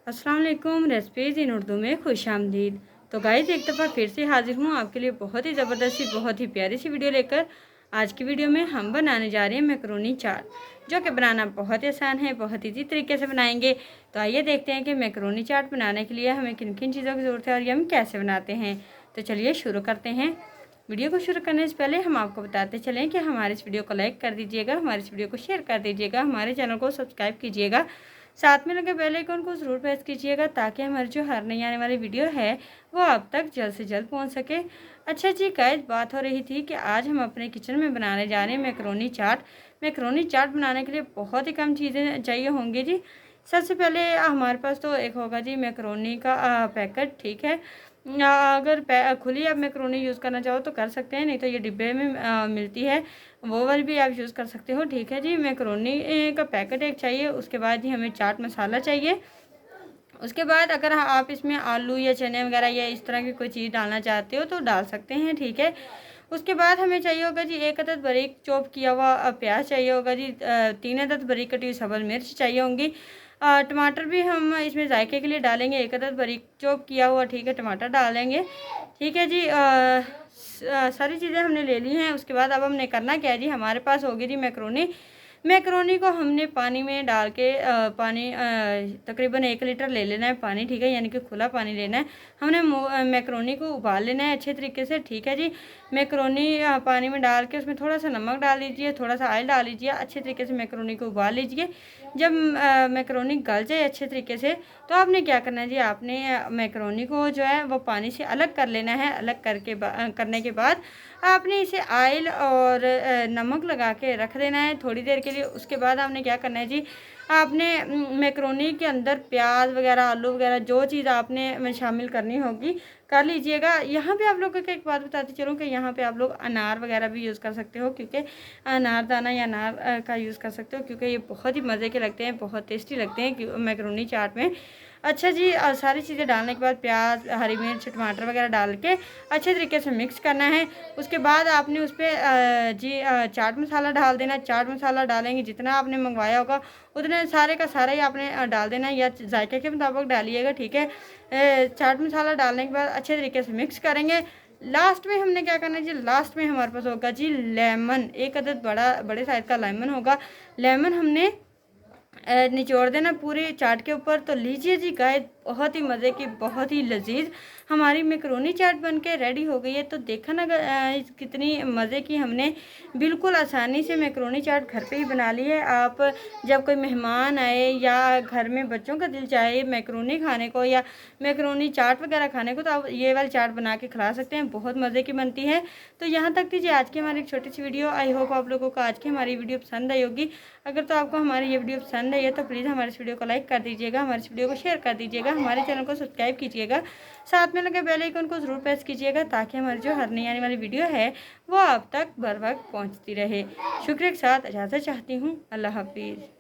अस्सलाम वालेकुम। रेसिपीज़ इन उर्दू में खुशामदीद। तो गाइस एक दफ़ा फिर से हाजिर हूँ आपके लिए बहुत ही ज़बरदस्त सी बहुत ही प्यारी सी वीडियो लेकर। आज की वीडियो में हम बनाने जा रहे हैं मैकरोनी चाट, जो कि बनाना बहुत ही आसान है, बहुत ईजी तरीके से बनाएंगे। तो आइए देखते हैं कि मैकरोनी चाट बनाने के लिए हमें किन किन चीज़ों की ज़रूरत है और ये हम कैसे बनाते हैं। तो चलिए शुरू करते हैं। वीडियो को शुरू करने से पहले हम आपको बताते चलें कि हमारे इस वीडियो को लाइक कर दीजिएगा, हमारे इस वीडियो को शेयर कर दीजिएगा, हमारे चैनल को सब्सक्राइब कीजिएगा, साथ में लगे बेल आइकन को ज़रूर प्रेस कीजिएगा ताकि हमारी जो हर नई आने वाली वीडियो है वो आप तक जल्द से जल्द पहुंच सके। अच्छा जी गाइस, बात हो रही थी कि आज हम अपने किचन में बनाने जा रहे हैं मैकरोनी चाट। मैकरोनी चाट बनाने के लिए बहुत ही कम चीज़ें चाहिए होंगी जी। सबसे पहले हमारे पास तो एक होगा जी मैकरोनी का पैकेट, ठीक है। अगर खुली आप मैकरोनी यूज़ करना चाहो तो कर सकते हैं, नहीं तो ये डिब्बे में मिलती है, वो वाली भी आप यूज़ कर सकते हो, ठीक है जी। मैकरोनी का पैकेट एक चाहिए। उसके बाद ही हमें चाट मसाला चाहिए। उसके बाद अगर आप इसमें आलू या चने वगैरह या इस तरह की कोई चीज़ डालना चाहते हो तो डाल सकते हैं, ठीक है। उसके बाद हमें चाहिए होगा जी एक अदद बारीक चॉप किया हुआ प्याज चाहिए होगा जी, 3 अदद बारीक कटी हुई सब्ज़ मिर्च चाहिए होंगी। टमाटर भी हम इसमें जायके के लिए डालेंगे, एक अदद बारीक चॉप किया हुआ, ठीक है, टमाटर डालेंगे, ठीक है जी। सारी चीज़ें हमने ले ली हैं। उसके बाद अब हमने करना क्या है जी, हमारे पास होगी जी मैकरोनी। मैकरोनी को हमने पानी में डाल के तकरीबन 1 लीटर ले लेना है पानी, ठीक है, यानी कि खुला पानी लेना है। हमने मैकरोनी को उबाल लेना है अच्छे तरीके से, ठीक है जी। मैकरोनी पानी में डाल के उसमें थोड़ा सा नमक डाल लीजिए, थोड़ा सा ऑयल डाल लीजिए, अच्छे तरीके से मैकरोनी को उबाल लीजिए। जब मैकरोनी गल जाए अच्छे तरीके से तो आपने क्या करना है जी, आपने मैकरोनी को जो है वो पानी से अलग कर लेना है। अलग करने के बाद आपने इसे ऑयल और नमक लगा के रख देना है थोड़ी देर के लिए। उसके बाद आपने क्या करना है जी, आपने मैकरोनी के अंदर प्याज वगैरह, आलू वगैरह जो चीज़ आपने शामिल करनी होगी कर लीजिएगा। यहाँ पे आप लोगों को एक बात बताती चलूँ कि यहाँ पे आप लोग अनार वगैरह भी यूज़ कर सकते हो, क्योंकि अनारदाना या अनार का यूज़ कर सकते हो, क्योंकि ये बहुत ही मज़े के लगते हैं, बहुत टेस्टी लगते हैं मैकरोनी चाट में। अच्छा जी, सारी चीज़ें डालने के बाद प्याज, हरी मिर्च, टमाटर वगैरह डाल के अच्छे तरीके से मिक्स करना है। उसके बाद आपने उस पर चाट मसाला डाल देना। चाट मसाला डालेंगे जितना आपने मंगवाया होगा उतने सारे का सारा ही आपने डाल देना, या जायके के मुताबिक डालिएगा, ठीक है। चाट मसाला डालने के बाद अच्छे तरीके से मिक्स करेंगे। लास्ट में हमने क्या करना है जी, लास्ट में हमारे पास होगा जी लेमन, एक अदद बड़े साइज़ का लेमन होगा। लेमन हमने निचोड़ देना पूरी चाट के ऊपर। तो लीजिए जी गाइस, बहुत ही मज़े की, बहुत ही लजीज हमारी मैकरोनी चाट बनके रेडी हो गई है। तो देखा ना कितनी मज़े की हमने बिल्कुल आसानी से मैकरोनी चाट घर पे ही बना ली है। आप जब कोई मेहमान आए या घर में बच्चों का दिल चाहे मैकरोनी खाने को या मैकरोनी चाट वगैरह खाने को, तो आप ये वाली चाट बना के खिला सकते हैं, बहुत मज़े की बनती है। तो यहाँ तक दीजिए आज की हमारी एक छोटी सी वीडियो। आई होप आप लोगों को आज की हमारी वीडियो पसंद आई होगी। अगर तो आपको हमारी ये वीडियो पसंद आई है तो प्लीज़ हमारे इस वीडियो को लाइक कर दीजिएगा, हमारे इस वीडियो को शेयर कर दीजिएगा, हमारे चैनल को सब्सक्राइब कीजिएगा, साथ में लगे बेल आइकन को ज़रूर प्रेस कीजिएगा ताकि हमारी जो हर नई आने वाली वीडियो है वो आप तक बर वक्त पहुँचती रहे। शुक्रिया के साथ इजाज़त चाहती हूँ। अल्लाह हाफिज़।